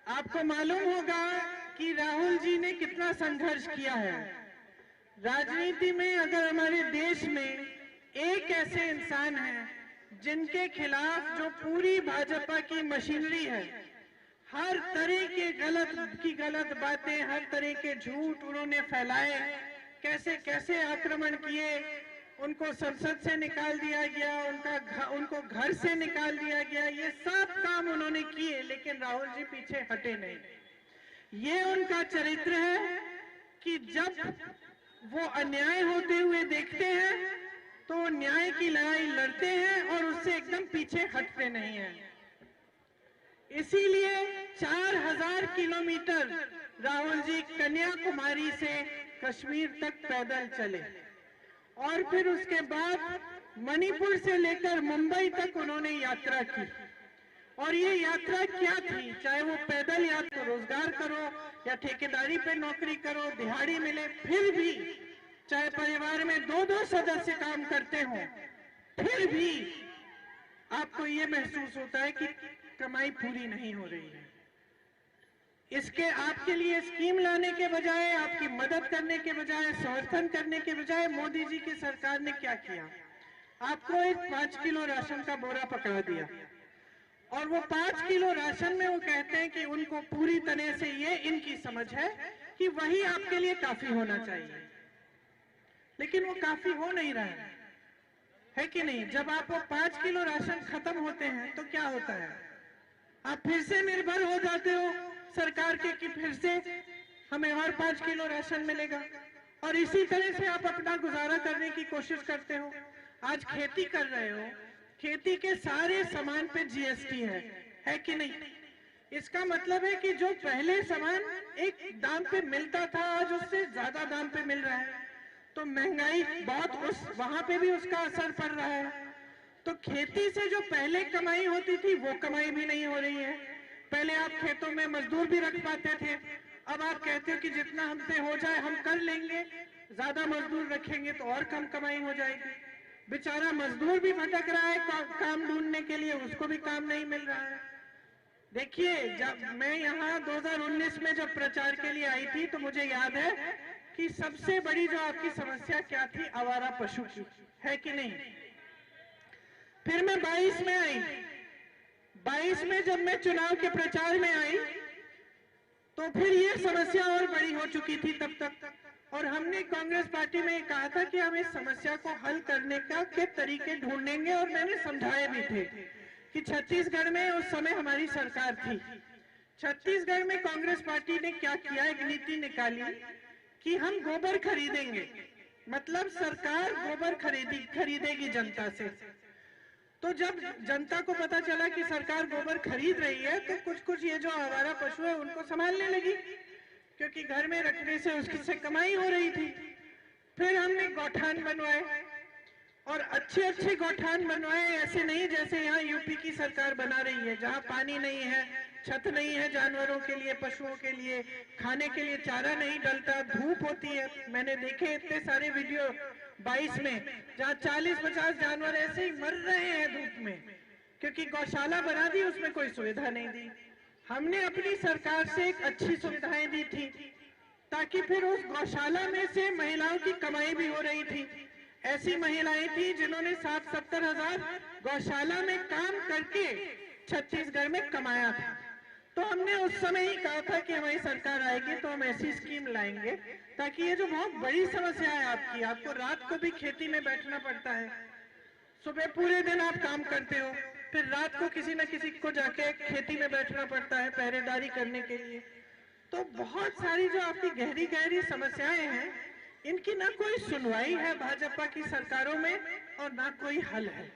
आपको मालूम होगा कि राहुल जी ने कितना संघर्ष किया है राजनीति में। अगर हमारे देश में एक ऐसे इंसान हैं जिनके खिलाफ जो पूरी भाजपा की मशीनरी है, हर तरह के गलत बातें, हर तरह के झूठ उन्होंने फैलाए, कैसे कैसे आक्रमण किए, उनको संसद से निकाल दिया गया, उनको घर से निकाल दिया गया, ये सब काम उन्होंने किए, लेकिन राहुल जी पीछे हटे नहीं। ये उनका चरित्र है कि जब वो अन्याय होते हुए देखते हैं तो न्याय की लड़ाई लड़ते हैं और उससे एकदम पीछे हटते नहीं हैं। इसीलिए 4000 किलोमीटर राहुल जी कन्याकुमारी से कश्मीर तक पैदल चले और फिर उसके बाद मणिपुर से लेकर मुंबई तक उन्होंने यात्रा की। और ये यात्रा क्या थी, चाहे वो पैदल यात्रा, रोजगार करो या ठेकेदारी पे नौकरी करो, दिहाड़ी मिले, फिर भी चाहे परिवार में 2-2 सदस्य काम करते हो, फिर भी आपको ये महसूस होता है कि कमाई पूरी नहीं हो रही है। इसके आपके लिए स्कीम लाने के बजाय, आपकी मदद करने के बजाय, समर्थन करने के बजाय मोदी जी की सरकार ने क्या किया, आपको एक 5 किलो राशन का बोरा पकड़ा दिया और वो 5 किलो राशन में वो कहते हैं कि उनको पूरी तरह से, ये इनकी समझ है कि वही आपके लिए काफी होना चाहिए, लेकिन वो काफी हो नहीं रहा है कि नहीं। जब आप वो 5 किलो राशन खत्म होते हैं तो क्या होता है, आप फिर से निर्भर हो जाते हो सरकार के कि फिर से हमें और 5 किलो राशन मिलेगा, और इसी तरह से आप अपना गुजारा करने की कोशिश करते हो। आज खेती कर रहे हो, खेती के सारे सामान पे जीएसटी है कि नहीं। इसका मतलब है कि जो पहले सामान एक दाम पे मिलता था, आज उससे ज्यादा दाम पे मिल रहा है, तो महंगाई बहुत वहां पे भी उसका असर पड़ रहा है। तो खेती से जो पहले कमाई होती थी वो कमाई भी नहीं हो रही है। पहले आप खेतों में मजदूर भी रख पाते थे, अब आप कहते हो कि जितना हमसे हो जाए हम कर लेंगे, ज्यादा मजदूर रखेंगे तो और कम कमाई हो जाएगी। बेचारा मजदूर भी भटक रहा है काम ढूंढने के लिए, उसको भी काम नहीं मिल रहा है। देखिए, जब मैं यहाँ 2019 में जब प्रचार के लिए आई थी तो मुझे याद है कि सबसे बड़ी जो आपकी समस्या क्या थी, आवारा पशु की, है कि नहीं। फिर मैं 22 में आई, 22 में जब मैं चुनाव के प्रचार में आई तो फिर ये समस्या और बड़ी हो चुकी थी तब तक, और हमने कांग्रेस पार्टी में कहा था कि हम इस समस्या को हल करने के तरीके ढूंढेंगे, और मैंने समझाए भी थे कि छत्तीसगढ़ में उस समय हमारी सरकार थी। छत्तीसगढ़ में कांग्रेस पार्टी ने क्या किया, एक नीति निकाली कि हम गोबर खरीदेंगे, मतलब सरकार गोबर खरीदेगी जनता से। तो जब जनता को पता चला कि सरकार गोबर खरीद रही है तो कुछ ये जो आवारा पशु है उनको संभालने लगी, क्योंकि घर में रखने से उसकी कमाई हो रही थी। फिर हमने गौठान बनवाए, और अच्छे गौठान बनवाए, ऐसे नहीं जैसे यहाँ यूपी की सरकार बना रही है, जहाँ पानी नहीं है, छत नहीं है जानवरों के लिए, पशुओं के लिए, खाने के लिए चारा नहीं डलता, धूप होती है। मैंने देखे इतने सारे वीडियो 22 में, जहाँ 40-50 जानवर ऐसे ही मर रहे हैं धूप में, क्योंकि गौशाला बना दी, उसमें कोई सुविधा नहीं दी। हमने अपनी सरकार से एक अच्छी सुविधाएं दी थी, ताकि फिर उस गौशाला में से महिलाओं की कमाई भी हो रही थी। ऐसी महिलाएं थी जिन्होंने 60-70 हजार गौशाला में काम करके छत्तीसगढ़ में कमाया था। तो हमने उस समय ही कहा था कि हमारी सरकार आएगी तो हम ऐसी स्कीम लाएंगे ताकि ये जो बहुत बड़ी समस्या है आपकी, आपको रात को भी खेती में बैठना पड़ता है, सुबह पूरे दिन आप काम करते हो, फिर रात को किसी न किसी को जाके खेती में बैठना पड़ता है पहरेदारी करने के लिए। तो बहुत सारी जो आपकी गहरी समस्याएं हैं, इनकी ना कोई सुनवाई है भाजपा की सरकारों में और ना कोई हल है।